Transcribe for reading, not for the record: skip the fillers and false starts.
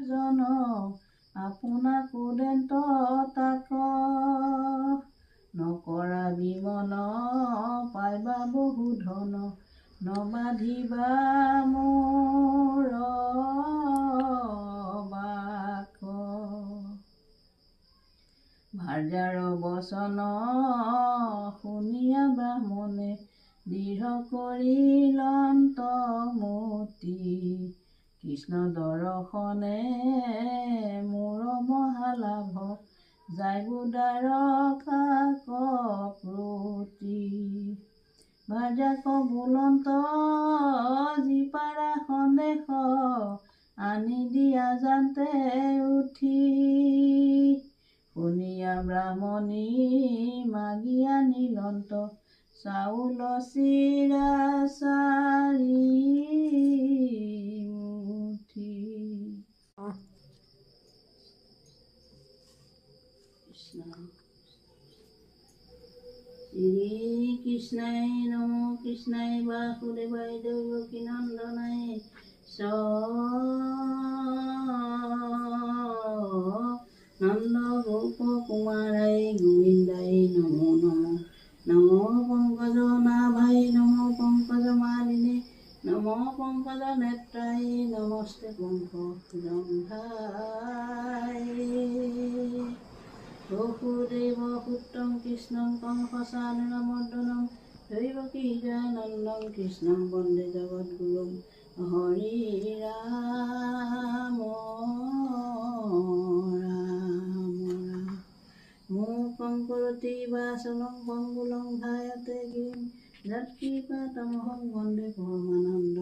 জন আপোনাক উদন্ত তাক নকৰা বিমল পাইবা বহু ধন নবাধিবা মোৰ বাক ভাৰ্যাৰ বচন শুনিয়া ব্ৰাহ্মণে দৃঢ় কৰিল অন্তৰ্মুতি কৃষ্ণ দৰ্শনে মোৰ মহালাভ যাইবো দ্বাৰকা কপ্ৰতি ভাৰ্যাক বুলন্ত জীপাৰা সন্দেহ আনি দিয়া জানতে উঠি শুনিয়া ব্ৰাহ্মণী মাগি আনিলন্ত চাউল চিৰা চাৰি মুঠি। শ্ৰীকৃষ্ণাই নম কৃষ্ণাই বাসুদেৱাই দেৱকী নন্দনাই নন্দ গোপ কুমাৰাই গোবিন্দাই নমো নমো নমো পংকজ নাভাই নমো পংকজ মালিনে নমো পংকজ নেত্ৰাই নমস্তে পংক জংঘাই বসুদেৱ সুতং কৃষ্ণং কংসচানুৰমৰ্দনং দৈৱকীজানন্দং কৃষ্ণং বন্দে জগদ্গুৰুং হৰি ৰাম মূকং কৰতি বাচলং পংগুলং ধায়তে গিৰিং যৎকৃপাতমহং বন্দে পৰমানন্দং